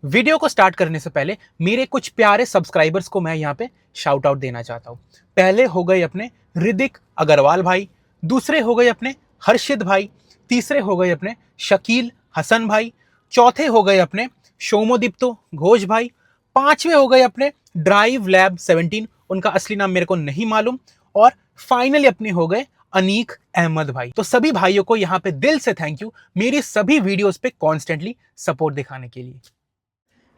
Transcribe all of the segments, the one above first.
Video को start करने से पहले मेरे कुछ प्यारे सब्सक्राइबर्स को मैं यहाँ पे शाउट आउट देना चाहता हूँ। पहले हो गए अपने रिदिक अग्रवाल भाई, दूसरे हो गए अपने हर्षित भाई, तीसरे हो गए अपने शकील हसन भाई, चौथे हो गए अपने शोमोदीप्तो घोष भाई, पांचवे हो गए अपने ड्राइव लैब 17, उनका असली नाम मेरे को नहीं मालूम, और फाइनली अपने हो गए अनीक अहमद भाई। तो सभी भाइयों को यहाँ पे दिल से थैंक यू मेरी सभी वीडियोस पे कॉन्स्टेंटली सपोर्ट दिखाने के लिए।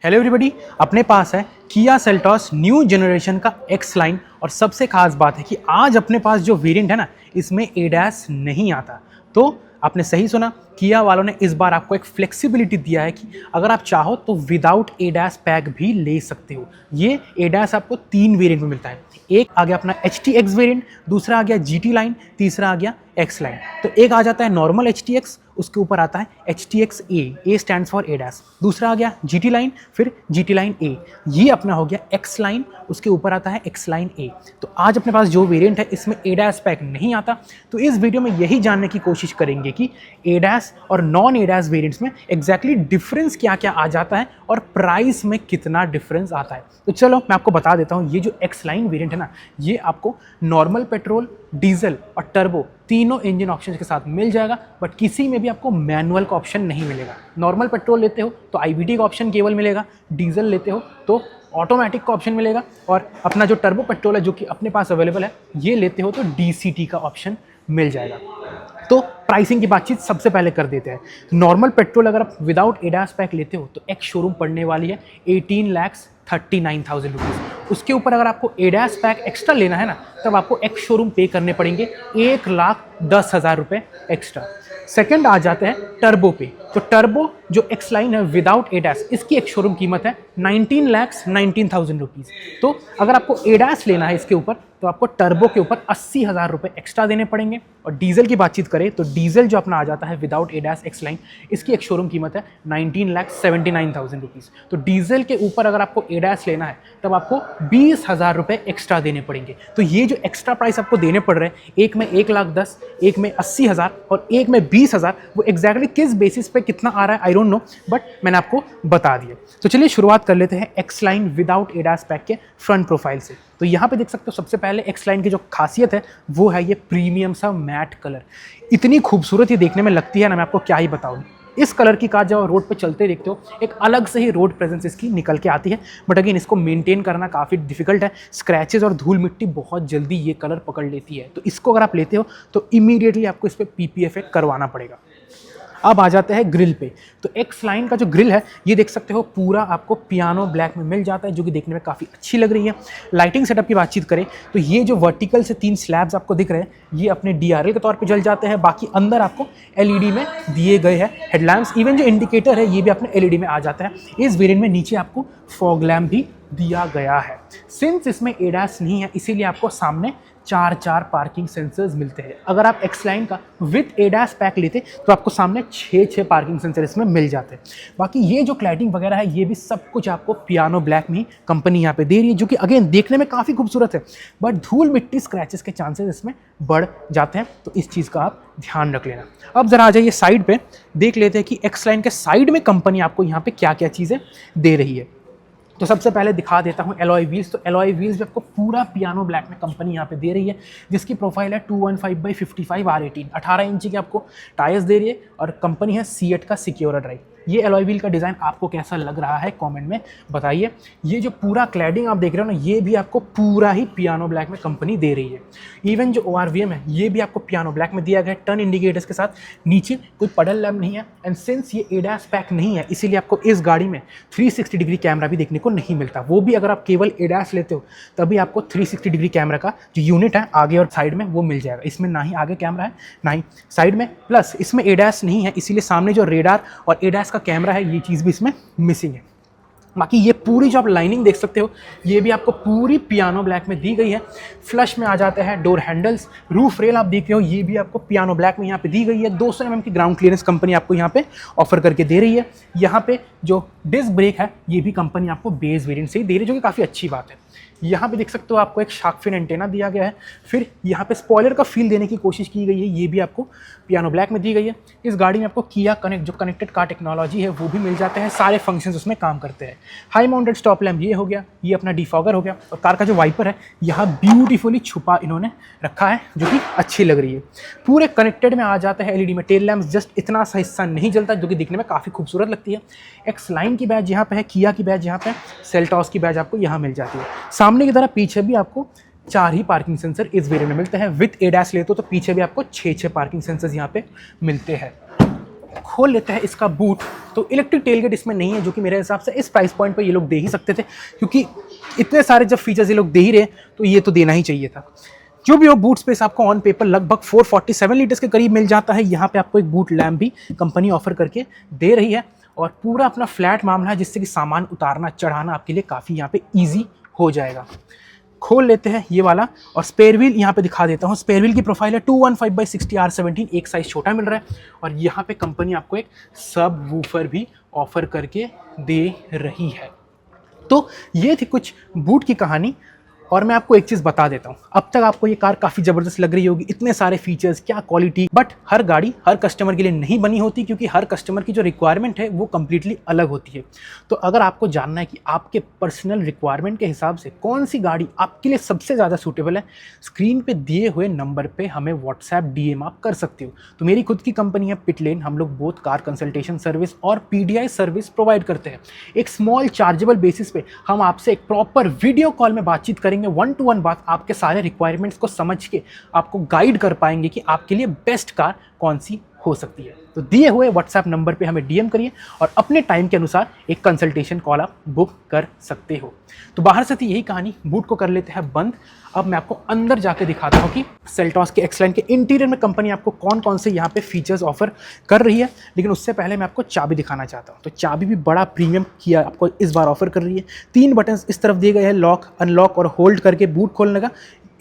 हेलो एवरीबॉडी, अपने पास है किया सेल्टॉस न्यू जनरेशन का एक्स लाइन, और सबसे खास बात है कि आज अपने पास जो वेरिएंट है ना, इसमें एडास नहीं आता। तो आपने सही सुना, किया वालों ने इस बार आपको एक फ्लेक्सिबिलिटी दिया है कि अगर आप चाहो तो विदाउट एडास पैक भी ले सकते हो। ये एडास आपको 3 वेरिएंट में मिलता है। एक आ गया अपना HTX वेरिएंट, दूसरा आ गया GT लाइन, तीसरा आ गया X लाइन। तो एक आ जाता है नॉर्मल HTX, उसके ऊपर आता है HTX A stands for ADAS. दूसरा आ गया GT लाइन, फिर GT लाइन A। ये अपना हो गया X लाइन, उसके ऊपर आता है X लाइन A। तो आज अपने पास जो वेरिएंट है इसमें एडास पैक नहीं आता। तो इस वीडियो में यही जानने की कोशिश करेंगे कि एडास और नॉन एडास वेरिएंट्स में एग्जैक्टली डिफरेंस क्या क्या आ जाता है और प्राइस में कितना डिफरेंस आता है। तो चलो मैं आपको बता देता हूँ, ये जो X लाइन वेरिएंट है ना, ये आपको नॉर्मल पेट्रोल, डीजल और टर्बो तीनों इंजन ऑप्शन के साथ मिल जाएगा, बट किसी में भी आपको मैनुअल का ऑप्शन नहीं मिलेगा। नॉर्मल पेट्रोल लेते हो तो IVT का ऑप्शन केवल मिलेगा, डीजल लेते हो तो ऑटोमेटिक का ऑप्शन मिलेगा, और अपना जो टर्बो पेट्रोल है जो कि अपने पास अवेलेबल है, ये लेते हो तो DCT का ऑप्शन मिल जाएगा। तो प्राइसिंग की बातचीत सबसे पहले कर देते हैं। नॉर्मल पेट्रोल अगर आप विदाउट एडास पैक लेते हो तो एक्स शोरूम पड़ने वाली है 18,39,000 रुपीज़। उसके ऊपर अगर आपको एडास पैक एक्स्ट्रा लेना है ना, तब आपको एक्स शोरूम पे करने पड़ेंगे 1,10,000 रुपये एक्स्ट्रा। सेकंड आ जाते हैं टर्बो पे। तो टर्बो जो एक्स लाइन है विदाउट एडास, इसकी एक शोरूम कीमत है 19,19,000 रुपीज़। तो अगर आपको एडास लेना है इसके ऊपर तो आपको टर्बो के ऊपर 80,000 रुपये एक्स्ट्रा देने पड़ेंगे। और डीजल की बातचीत करें तो डीजल जो अपना आ जाता है विदाउट एडास एक्स लाइन, इसकी एक शोरूम कीमत है 19,79,000 रुपीज़। तो डीजल के ऊपर अगर आपको एडास लेना है तब आपको 20,000 रुपये एक्स्ट्रा देने पड़ेंगे। तो ये जो एक्स्ट्रा प्राइस आपको देने पड़ रहे हैं, एक में 1,10,000, एक में 80,000 और एक में 20,000, वो एग्जैक्टली किस बेसिस पे कितना आ रहा है आई डोंट नो, बट मैंने आपको बता दिया। तो चलिए शुरुआत कर लेते हैं x line without ADAS pack के फ्रंट प्रोफाइल से। तो यहाँ पे देख सकते हो सबसे पहले एक्स लाइन की जो खासियत है वो है ये प्रीमियम सा मैट कलर। इतनी खूबसूरत ये देखने में लगती है ना, मैं आपको क्या ही बताऊँ। इस कलर की कार जब आप रोड पे चलते देखते हो, एक अलग से ही रोड प्रेजेंस इसकी निकल के आती है। बट अगेन इसको मेंटेन करना काफ़ी डिफिकल्ट है। स्क्रैचेस और धूल मिट्टी बहुत जल्दी ये कलर पकड़ लेती है। तो इसको अगर आप लेते हो तो इमीडिएटली आपको इस पर PPF करवाना पड़ेगा। अब आ जाते हैं ग्रिल पे। तो एक्स लाइन का जो ग्रिल है ये देख सकते हो पूरा आपको पियानो ब्लैक में मिल जाता है, जो कि देखने में काफ़ी अच्छी लग रही है। लाइटिंग सेटअप की बातचीत करें तो ये जो वर्टिकल से 3 स्लैब्स आपको दिख रहे हैं, ये अपने DRL के तौर पे जल जाते हैं। बाकी अंदर आपको LED में दिए गए हैं हेडलैम्प्स। इवन जो इंडिकेटर है ये भी अपने LED में आ जाता है। इस वेरिएंट में नीचे आपको फॉग लैम्प भी दिया गया है। सिंस इसमें एडास नहीं है इसीलिए आपको सामने 4 पार्किंग सेंसर्स मिलते हैं। अगर आप एक्स लाइन का विद एडास पैक लेते तो आपको सामने 6 पार्किंग सेंसर इसमें मिल जाते हैं। बाकी ये जो क्लैडिंग वगैरह है ये भी सब कुछ आपको पियानो ब्लैक में ही कंपनी यहाँ पे दे रही है, जो कि अगेन देखने में काफ़ी खूबसूरत है, बट धूल मिट्टी स्क्रैचेस के चांसेस इसमें बढ़ जाते हैं। तो इस चीज़ का आप ध्यान रख लेना। अब जरा आ जाइए साइड पे, देख लेते हैं कि एक्स लाइन के साइड में कंपनी आपको यहाँ पे क्या क्या चीज़ें दे रही है। तो सबसे पहले दिखा देता हूँ एलॉय व्हील्स। तो एलॉय व्हील्स भी आपको पूरा पियानो ब्लैक में कंपनी यहाँ पे दे रही है, जिसकी प्रोफाइल है 215/55 R18। 18 इंची के आपको टायर्स दे रही है, और कंपनी है सीएट का सिक्योर ड्राइव। ये एलॉय व्हील का डिज़ाइन आपको कैसा लग रहा है कमेंट में बताइए। ये जो पूरा क्लैडिंग आप देख रहे हो ना, ये भी आपको पूरा ही पियानो ब्लैक में कंपनी दे रही है। इवन जो ORVM है ये भी आपको पियानो ब्लैक में दिया गया है, टर्न इंडिकेटर्स के साथ। नीचे कोई पडल लैम्प नहीं है, एंड सिंस ये एडास पैक नहीं है इसीलिए आपको इस गाड़ी में 360 डिग्री कैमरा भी देखने को नहीं मिलता। वो भी अगर आप केवल एडास लेते हो तभी आपको 360 डिग्री कैमरा का जो यूनिट है आगे और साइड में वो मिल जाएगा। इसमें ना ही आगे कैमरा है ना ही साइड में, प्लस इसमें एडास नहीं है इसीलिए सामने जो रेडार और एडास का कैमरा है ये चीज़ भी इसमें मिसिंग है। बाकी ये पूरी जो आप लाइनिंग देख सकते हो ये भी आपको पूरी पियानो ब्लैक में दी गई है। फ्लश में आ जाते हैं डोर हैंडल्स। रूफ रेल आप देख रहे हो ये भी आपको पियानो ब्लैक में यहाँ पे दी गई है। 200 mm की ग्राउंड क्लियरेंस कंपनी आपको यहाँ पे ऑफर करके दे रही है। यहाँ पे जो डिस्क ब्रेक है ये भी कंपनी आपको बेस वेरिएंट से ही दे रही है, जो कि काफ़ी अच्छी बात है। यहाँ पे देख सकते हो आपको एक शार्क फिन एंटेना दिया गया है। फिर यहाँ पे स्पॉइलर का फील देने की कोशिश की गई है, ये भी आपको पियानो ब्लैक में दी गई है। इस गाड़ी में आपको किया कनेक्ट जो कनेक्टेड कार टेक्नोलॉजी है वो भी मिल जाते हैं, सारे फंक्शंस उसमें काम करते हैं। हाई माउंटेड स्टॉप लैम्प ये हो गया, ये अपना डिफॉगर हो गया, और कार का जो वाइपर है यहाँ ब्यूटीफुली छुपा इन्होंने रखा है जो कि अच्छी लग रही है। पूरे कनेक्टेड में आ जाता है एलईडी में। टेल लैम्प जस्ट इतना सा हिस्सा नहीं जलता जो कि दिखने में काफ़ी खूबसूरत लगती है। एक्स लाइन की बैज यहाँ पे है, किया की बैज यहाँ पे, सेल्टॉस की बैज आपको यहाँ मिल जाती है। सामने की तरफ पीछे भी आपको 4 ही पार्किंग सेंसर इस वेरिएंट में मिलते हैं। विद एडास लेते हो तो पीछे भी आपको 6 पार्किंग सेंसर्स यहाँ पे मिलते हैं। खोल लेते हैं इसका बूट, तो इलेक्ट्रिक टेलगेट इसमें नहीं है, जो कि मेरे हिसाब से इस प्राइस पॉइंट पे ये लोग दे ही सकते थे, क्योंकि इतने सारे जब फीचर्स ये लोग दे ही रहे तो ये तो देना ही चाहिए था। जो भी हो, बूट स्पेस आपको ऑन पेपर लगभग 447 लीटर्स के करीब मिल जाता है। यहाँ पे आपको एक बूट लैम्प भी कंपनी ऑफर करके दे रही है, और पूरा अपना फ्लैट मामला है, जिससे कि सामान उतारना चढ़ाना आपके लिए काफ़ी यहाँ पे ईजी हो जाएगा। खोल लेते हैं ये वाला, और स्पेयर व्हील यहाँ पे दिखा देता हूँ। स्पेयर व्हील की प्रोफाइल है 215/60R17, एक साइज छोटा मिल रहा है, और यहाँ पे कंपनी आपको एक सब वूफर भी ऑफर करके दे रही है। तो ये थी कुछ बूट की कहानी। और मैं आपको एक चीज़ बता देता हूँ, अब तक आपको ये कार काफ़ी ज़बरदस्त लग रही होगी, इतने सारे फीचर्स, क्या क्वालिटी, बट हर गाड़ी हर कस्टमर के लिए नहीं बनी होती, क्योंकि हर कस्टमर की जो रिक्वायरमेंट है वो कम्प्लीटली अलग होती है। तो अगर आपको जानना है कि आपके पर्सनल रिक्वायरमेंट के हिसाब से कौन सी गाड़ी आपके लिए सबसे ज़्यादा सूटेबल है, स्क्रीन पे दिए हुए नंबर पे हमें व्हाट्सएप DM आप कर सकते हो। तो मेरी खुद की कंपनी है पिटलेन, हम लोग बोथ कार कंसल्टेशन सर्विस और PDI सर्विस प्रोवाइड करते हैं। एक स्मॉल चार्जेबल बेसिस पे हम आपसे एक प्रॉपर वीडियो कॉल में बातचीत करेंगे, 1-to-1 बात, आपके सारे रिक्वायरमेंट्स को समझ के आपको गाइड कर पाएंगे कि आपके लिए बेस्ट कार कौन सी हो सकती है। तो दिए हुए व्हाट्सएप नंबर पे हमें DM करिए, और अपने टाइम के अनुसार एक कंसल्टेशन कॉल आप बुक कर सकते हो। तो बाहर से थी यही कहानी, बूट को कर लेते हैं बंद। अब मैं आपको अंदर जाके दिखाता हूँ कि सेल्टॉस के एक्स लाइन के इंटीरियर में कंपनी आपको कौन कौन से यहाँ पे फीचर्स ऑफर कर रही है। लेकिन उससे पहले मैं आपको चाबी दिखाना चाहता हूँ। तो चाबी भी बड़ा प्रीमियम किया आपको इस बार ऑफर कर रही है। 3 बटन इस तरफ दिए गए हैं, लॉक, अनलॉक और होल्ड करके बूट खोलने का।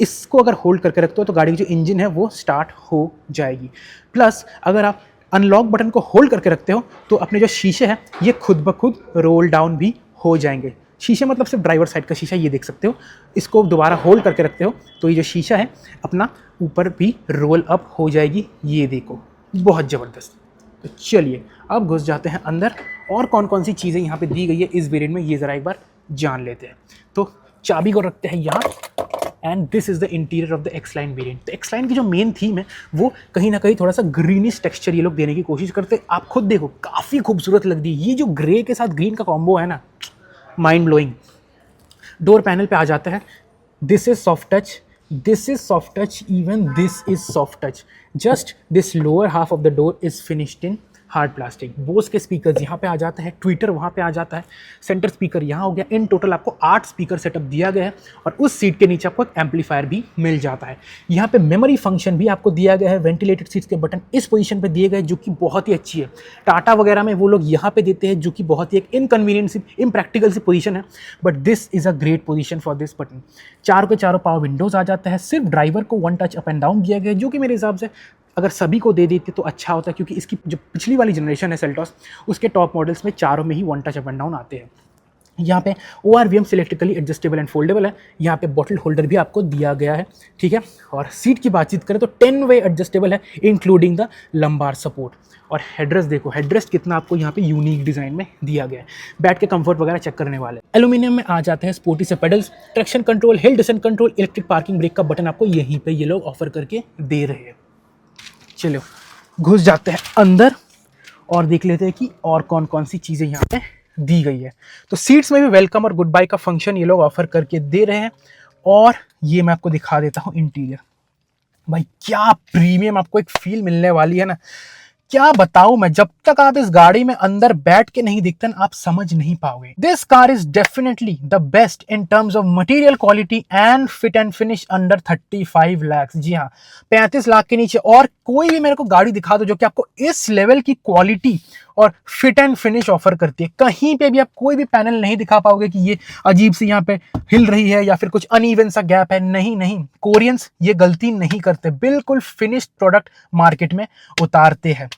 इसको अगर होल्ड करके रखते हो तो गाड़ी की जो इंजन है वो स्टार्ट हो जाएगी। प्लस अगर आप अनलॉक बटन को होल्ड करके रखते हो तो अपने जो शीशे हैं ये खुद ब खुद रोल डाउन भी हो जाएंगे। शीशे मतलब सिर्फ ड्राइवर साइड का शीशा, ये देख सकते हो। इसको दोबारा होल्ड करके रखते हो तो ये जो शीशा है अपना ऊपर भी रोल अप हो जाएगी, ये देखो, बहुत ज़बरदस्त। तो चलिए अब घुस जाते हैं अंदर, और कौन कौन सी चीज़ें यहाँ पे दी गई है इस वेरिएंट में ये ज़रा एक बार जान लेते हैं। तो चाबी को रखते हैं यहाँ, and this is the interior of the x line variant. तो एक्स लाइन की जो मेन थीम है वो कहीं ना कहीं थोड़ा सा ग्रीनिश टेक्सचर ये लोग देने की कोशिश करते हैं। आप खुद देखो, काफ़ी खूबसूरत लग रही है। ये जो ग्रे के साथ ग्रीन का कॉम्बो है ना, माइंड ब्लोइंग। डोर पैनल पे आ जाता है, this is soft touch, this is soft touch, even this is soft touch. Just this lower half of the door is finished in hard plastic. Bose के speaker यहाँ पे आ जाता है, ट्विटर वहाँ पे आ जाता है, सेंटर स्पीकर यहाँ हो गया। इन टोटल आपको 8 स्पीकर सेटअप दिया गया है, और उस सीट के नीचे आपको एक एम्पलीफायर भी मिल जाता है। यहाँ पे मेमोरी फंक्शन भी आपको दिया गया है। वेंटिलेटेड सीट्स के बटन इस पोजीशन पे दिए गए जो कि बहुत ही अच्छी है। टाटा वगैरह में वो लोग यहाँ पे देते हैं, जो कि बहुत ही एक इनकन्वीनियंट सी, इम्प्रैक्टिकल सी पोजीशन है, but this is a great position for this button. चारों के चारों पावर विंडोज़ आ जाता है। सिर्फ ड्राइवर को 1 टच अप एंड डाउन दिया गया है, जो कि मेरे हिसाब से अगर सभी को दे देते तो अच्छा होता है, क्योंकि इसकी जो पिछली वाली जनरेशन है सेल्टॉस, उसके टॉप मॉडल्स में चारों में ही 1 टच अप एंड डाउन आते हैं। यहाँ पे ORVM सिलेक्टिकली एडजस्टेबल एंड फोल्डेबल है। यहाँ पे बॉटल होल्डर भी आपको दिया गया है, ठीक है। और सीट की बातचीत करें तो 10 वे एडजस्टेबल है, इंक्लूडिंग द लंबार सपोर्ट। और हेडरेस्ट देखो, हेडरेस्ट कितना आपको यहाँ पे यूनिक डिज़ाइन में दिया गया है। बैठ के कंफर्ट वगैरह चेक करने वाले। एल्यूमिनियम में आ जाते हैं स्पोर्टी से pedals, traction control, hill descent control, electric parking brake का बटन आपको यहीं पर ये लोग ऑफर करके दे रहे हैं। चलो घुस जाते हैं अंदर और देख लेते हैं कि और कौन कौन सी चीज़ें यहाँ पे दी गई है। तो सीट्स में भी वेलकम और गुड बाय का फंक्शन ये लोग ऑफर करके दे रहे हैं। और ये मैं आपको दिखा देता हूँ इंटीरियर। भाई क्या प्रीमियम आपको एक फील मिलने वाली है ना, क्या बताऊं मैं। जब तक आप इस गाड़ी में अंदर बैठ के नहीं दिखते ना, आप समझ नहीं पाओगे। This car is definitely the best in terms of material quality and fit and finish under 35 lakh. जी हाँ, 35 लाख के नीचे और कोई भी मेरे को गाड़ी दिखा दो जो कि आपको इस लेवल की क्वालिटी और फिट एंड फिनिश ऑफर करती है। कहीं पे भी आप कोई भी पैनल नहीं दिखा पाओगे कि ये अजीब सी यहाँ पे हिल रही है या फिर कुछ अनइवन सा गैप है। नहीं नहीं, कोरियंस ये गलती नहीं करते, बिल्कुल फिनिश्ड प्रोडक्ट मार्केट में उतारते हैं।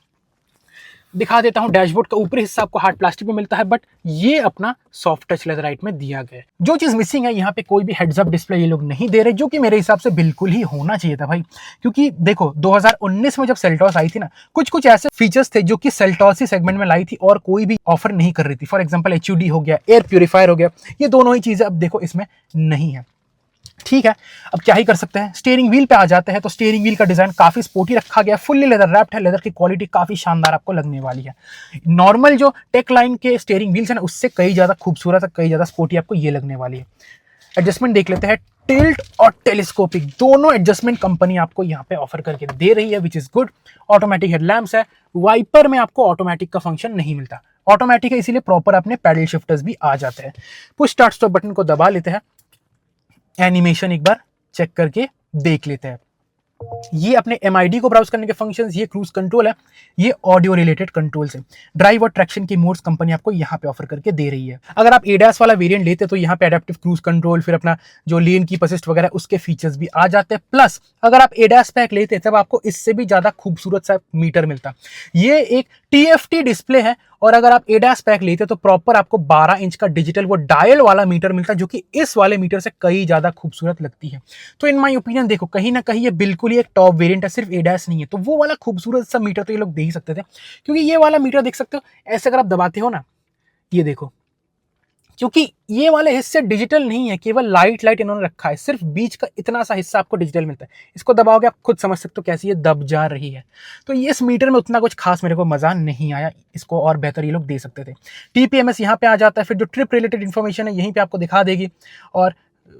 दिखा देता हूं, डैशबोर्ड का ऊपरी हिस्सा आपको हार्ड प्लास्टिक में मिलता है, बट ये अपना सॉफ्ट टच लेदराइट में दिया गया है। जो चीज मिसिंग है, यहाँ पे कोई भी हेड्स अप डिस्प्ले ये लोग नहीं दे रहे, जो कि मेरे हिसाब से बिल्कुल ही होना चाहिए था भाई। क्योंकि देखो 2019 में जब सेल्टॉस आई थी ना, कुछ कुछ ऐसे फीचर्स थे जो कि सेल्टॉस ही सेगमेंट में लाई थी और कोई भी ऑफर नहीं कर रही थी। फॉर एग्जाम्पल HUD हो गया, एयर प्यूरिफायर हो गया, ये दोनों ही चीजें अब देखो इसमें नहीं है। ठीक है, अब क्या ही कर सकते हैं। स्टीयरिंग व्हील पे आ जाते हैं, तो स्टीयरिंग व्हील का डिजाइन काफी स्पोर्टी रखा गया, फुल्ली लेदर रैप्ड है, लेदर की क्वालिटी काफी शानदार आपको लगने वाली है। नॉर्मल जो टेक लाइन के स्टीयरिंग व्हील्स है ना, उससे कई ज्यादा खूबसूरत है, कई ज्यादा स्पोर्टी आपको ये लगने वाली है। एडजस्टमेंट देख लेते हैं, टिल्ट और टेलीस्कोपिक दोनों एडजस्टमेंट कंपनी आपको यहाँ पे ऑफर करके दे रही है, which is good. Automatic headlamps है, वाइपर में आपको ऑटोमेटिक का फंक्शन नहीं मिलता, ऑटोमेटिक है इसीलिए प्रॉपर अपने पैडल शिफ्टर्स भी आ जाते हैं। पुश स्टार्ट स्टॉप बटन को दबा लेते हैं, एनिमेशन एक बार चेक करके देख लेते हैं। ये अपने MID को ब्राउज करने के फंक्शंस, ये क्रूज कंट्रोल है, ये ऑडियो रिलेटेड कंट्रोल्स है। ड्राइव और ट्रैक्शन की मोड्स कंपनी आपको यहाँ पे ऑफर करके दे रही है। अगर आप ADAS वाला वेरिएंट लेते तो यहाँ पे एडेप्टिव क्रूज कंट्रोल, फिर अपना जो लेन कीप असिस्ट वगैरह उसके फीचर्स भी आ जाते हैं। प्लस अगर आप ADAS पैक लेते तब आपको इससे भी ज्यादा खूबसूरत सा मीटर मिलता। ये एक TFT डिस्प्ले है, और अगर आप ADAS पैक लेते तो प्रॉपर आपको 12 इंच का डिजिटल वो डायल वाला मीटर मिलता, जो कि इस वाले मीटर से कई ज्यादा खूबसूरत लगती है। तो इन माय ओपिनियन देखो, कहीं ना कहीं ये बिल्कुल ही एक टॉप वेरिएंट है, सिर्फ ADAS नहीं है, तो वो वाला खूबसूरत सा मीटर तो ये लोग दे ही सकते थे। क्योंकि ये वाला मीटर देख सकते हो, ऐसे अगर आप दबाते हो ना, ये देखो, क्योंकि ये वाले हिस्से डिजिटल नहीं है, केवल लाइट इन्होंने रखा है, सिर्फ बीच का इतना सा हिस्सा आपको डिजिटल मिलता है। इसको दबाओगे आप खुद समझ सकते हो कैसी ये दब जा रही है। तो ये इस मीटर में उतना कुछ खास मेरे को मजा नहीं आया, इसको और बेहतर ये लोग दे सकते थे। TPMS यहाँ पे आ जाता है, फिर जो ट्रिप रिलेटेड इन्फॉर्मेशन है यहीं पे आपको दिखा देगी, और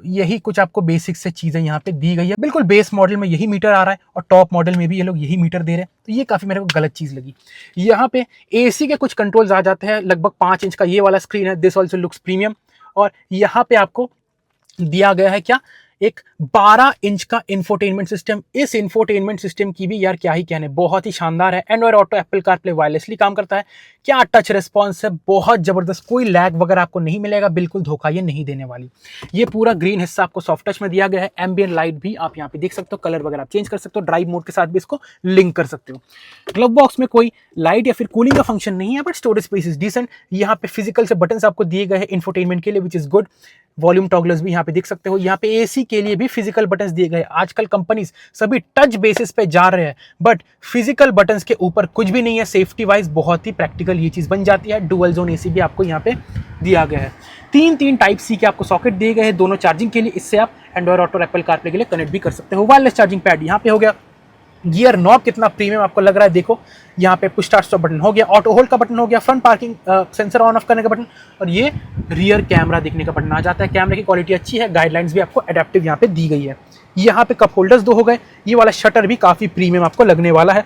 यही कुछ आपको बेसिक से चीजें यहाँ पे दी गई है। बिल्कुल बेस मॉडल में यही मीटर आ रहा है, और टॉप मॉडल में भी ये लोग यही मीटर दे रहे हैं, तो ये काफी मेरे को गलत चीज लगी। यहाँ पे AC के कुछ कंट्रोल्स आ जाते हैं, लगभग 5 इंच का ये वाला स्क्रीन है, दिस ऑल्सो लुक्स प्रीमियम। और यहाँ पे आपको दिया गया है क्या, एक 12 इंच का इंफोटेनमेंट सिस्टम। इस इंफोटेनमेंट सिस्टम की भी यार क्या ही कहने, बहुत ही शानदार है। Android auto, Apple CarPlay wirelessly काम करता है, क्या टच रिस्पॉन्स है, बहुत जबरदस्त, कोई लैग वगैरह आपको नहीं मिलेगा, बिल्कुल धोखा ये नहीं देने वाली। ये पूरा ग्रीन हिस्सा आपको सॉफ्ट टच में दिया गया है। एम्बियंट लाइट भी आप यहाँ पे देख सकते हो, कलर वगैरह आप चेंज कर सकते हो, ड्राइव मोड के साथ भी इसको लिंक कर सकते हो। ग्लव बॉक्स में कोई लाइट या फिर कूलिंग का फंक्शन नहीं है, but storage space is decent. यहाँ पे फिजिकल से बटन आपको दिए गए हैं इंफोटेनमेंट के लिए, विच इज गुड। वॉल्यूम टॉगलर्स भी यहाँ पे देख सकते हो। यहाँ पे AC के लिए भी फिजिकल बटन्स दिए गए। आजकल कंपनीज सभी टच बेसिस पे जा रहे हैं, बट फिजिकल बटन्स के ऊपर कुछ भी नहीं है। सेफ्टी वाइज बहुत ही प्रैक्टिकल ये चीज बन जाती है। डुअल जोन AC भी आपको यहाँ पे दिया गया है। 3 टाइप C के आपको सॉकेट दिए गए हैं, दोनों चार्जिंग के लिए। इससे आप एंड्रॉइड ऑटो, एप्पल कारप्ले के लिए कनेक्ट भी कर सकते हो। वायरलेस चार्जिंग पैड यहाँ पे हो गया। गियर नॉब कितना प्रीमियम आपको लग रहा है, देखो यहाँ पे पुश स्टार्ट स्टॉप बटन हो गया, ऑटो होल्ड का बटन हो गया, front parking sensor on off करने का बटन, और ये रियर कैमरा देखने का बटन आ जाता है। कैमरे की क्वालिटी अच्छी है, गाइडलाइंस भी आपको एडेप्टिव यहाँ पे दी गई है। यहाँ पे कप होल्डर्स 2 हो गए। ये वाला शटर भी काफी प्रीमियम आपको लगने वाला है,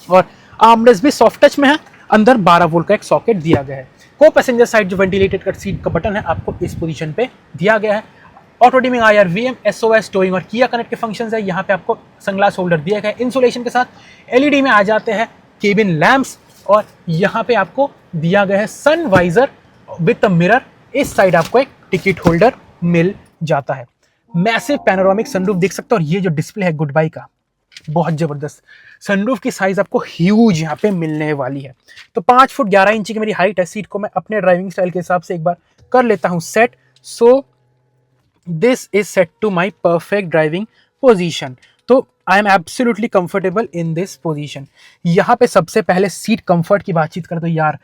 और आर्मरेस्ट भी सॉफ्ट टच में है। अंदर 12 वोल्ट का एक सॉकेट दिया गया है। को पैसेंजर साइड जो वेंटिलेटेड कट सीट का बटन है आपको इस पोजीशन पे दिया गया है। Auto dimming, IR, VM, SOS, towing और किया कनेक्ट के फंक्शंस है। यहाँ पे आपको सनग्लास होल्डर दिया गया है इंसुलेशन के साथ। LED में आ जाते हैं केबिन लैंप्स, और यहाँ पे आपको दिया गया है सन वाइजर विद अ मिरर। इस साइड आपको एक टिकट होल्डर मिल जाता है। मैसिव पैनोरामिक सनरूफ देख सकते हो, और ये जो डिस्प्ले है गुड बाई का, बहुत जबरदस्त। सनरूफ की साइज आपको ह्यूज यहाँ पे मिलने वाली है। तो 5 फुट 11 इंच की मेरी हाइट है। सीट को मैं अपने ड्राइविंग स्टाइल के हिसाब से एक बार कर लेता हूँ set. So this is set to my perfect driving position. तो I am absolutely comfortable in this position. यहाँ पे सबसे पहले सीट कंफर्ट की बातचीत करें तो यार,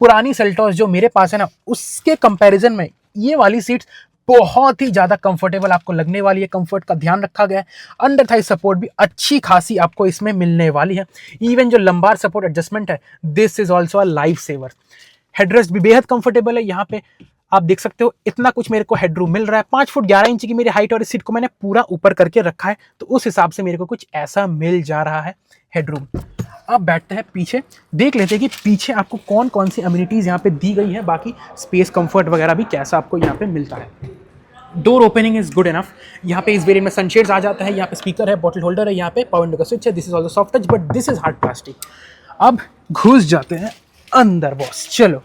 पुरानी सेल्टॉस जो मेरे पास है ना, उसके कंपैरिजन में ये वाली सीट्स बहुत ही ज्यादा कंफर्टेबल आपको लगने वाली है। कंफर्ट का ध्यान रखा गया है। अंडर थाई सपोर्ट भी अच्छी खासी आपको इसमें मिलने वाली है। इवन जो लंबार सपोर्ट एडजस्टमेंट है, this is also a life saver. Headrest भी बेहद कंफर्टेबल है। यहाँ पे आप देख सकते हो इतना कुछ मेरे को हेडरूम मिल रहा है। 5 फुट 11 इंच की मेरी हाइट, और इस सीट को मैंने पूरा ऊपर करके रखा है, तो उस हिसाब से मेरे को कुछ ऐसा मिल जा रहा है हेडरूम। अब बैठते हैं पीछे, देख लेते हैं कि पीछे आपको कौन कौन सी अम्यूनिटीज यहाँ पे दी गई है, बाकी स्पेस कंफर्ट वगैरह भी कैसा आपको यहाँ पे मिलता है। Door opening is good enough. यहाँ पे इस वेरिएंट में सनशेड्स आ जाता है। यहाँ पे स्पीकर है, बॉटल होल्डर है, यहाँ पे पावर विंडो का स्विच है। This is also soft touch, but this is hard plastic. अब घुस जाते हैं अंदर बॉस, चलो।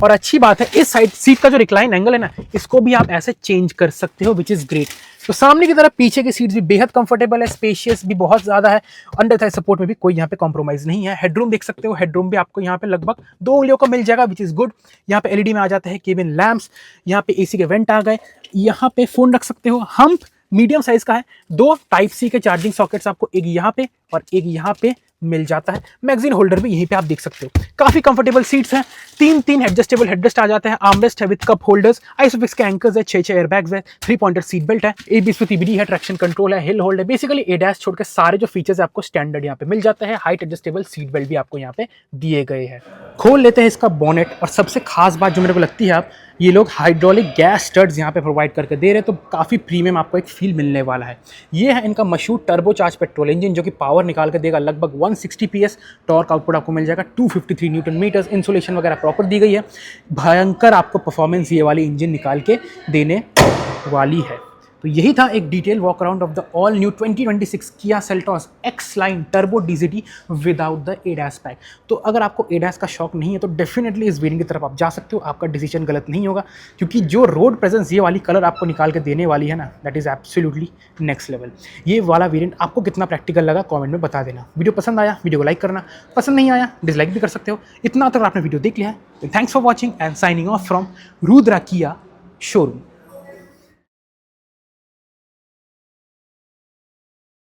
और अच्छी बात है, इस साइड सीट का जो रिक्लाइन एंगल है ना, इसको भी आप ऐसे चेंज कर सकते हो, विच इज ग्रेट। तो सामने की तरफ पीछे की सीट्स भी बेहद कंफर्टेबल है, स्पेशियस भी बहुत ज्यादा है, अंडर थाई सपोर्ट में भी कोई यहाँ पे कॉम्प्रोमाइज नहीं है। हेडरूम देख सकते हो, हेडरूम भी आपको यहाँ पे लगभग 2 उंगलियों का मिल जाएगा, विच इज गुड। यहाँ पे एलईडी में आ जाता है केबिन लैंप्स, यहाँ पे एसी के वेंट आ गए, यहाँ पे फोन रख सकते हो। हम्प मीडियम साइज का है, 2 टाइप सी के चार्जिंग सॉकेट्स आपको एक यहाँ पे और एक यहाँ पे मिल जाता है। मैगजीन होल्डर भी यहीं पे आप देख सकते हो। काफी कंफर्टेबल सीट्स हैं, 3 एडजस्टेबल हेडरेस्ट आ जाते हैं, आर्मरेस्ट है विद कप होल्डर्स, आइसोफिक्स के एंकर्स है, 6 एयरबैग्स है, 3 पॉइंटर सीट बेल्ट है, एबीएस विद ईबीडी है, ट्रैक्शन कंट्रोल है, हिल होल्ड है। बेसिकली एडैस छोड़ के सारे जो फीचर्स है आपको स्टैंडर्ड यहाँ पे मिल जाता है। हाइट एडजस्टेबल सीट बेल्ट भी आपको यहाँ पे दिए गए हैं। खोल लेते हैं इसका बोनेट, और सबसे खास बात जो मेरे को लगती है, आप ये लोग हाइड्रोलिक गैस स्टड्स यहाँ पे प्रोवाइड करके दे रहे हैं, तो काफ़ी प्रीमियम आपको एक फील मिलने वाला है। ये है इनका मशहूर टर्बोचार्ज पेट्रोल इंजन, जो कि पावर निकाल के देगा लगभग 160 PS, टॉर्क आउटपुट आपको मिल जाएगा 253 न्यूटन मीटर्स। इंसुलेशन वगैरह प्रॉपर दी गई है, भयंकर आपको परफॉर्मेंस ये वाली इंजन निकाल के देने वाली है। तो यही था एक detail walk around of the all new 2026 Kia Seltos x line turbo DGT without the ADAS pack. तो अगर आपको एडास का शौक नहीं है तो डेफिनेटली इस वेरिएंट की तरफ आप जा सकते हो, आपका डिसीजन गलत नहीं होगा, क्योंकि जो रोड प्रेजेंस ये वाली कलर आपको निकाल के देने वाली है ना, that is absolutely next level. ये वाला वेरिएंट आपको कितना प्रैक्टिकल लगा कॉमेंट में बता देना। वीडियो पसंद आया वीडियो को लाइक करना, पसंद नहीं आया डिसलाइक भी कर सकते हो। इतना तक आपने वीडियो देख लिया है, thanks for watching and signing off from Rudra किया शोरूम।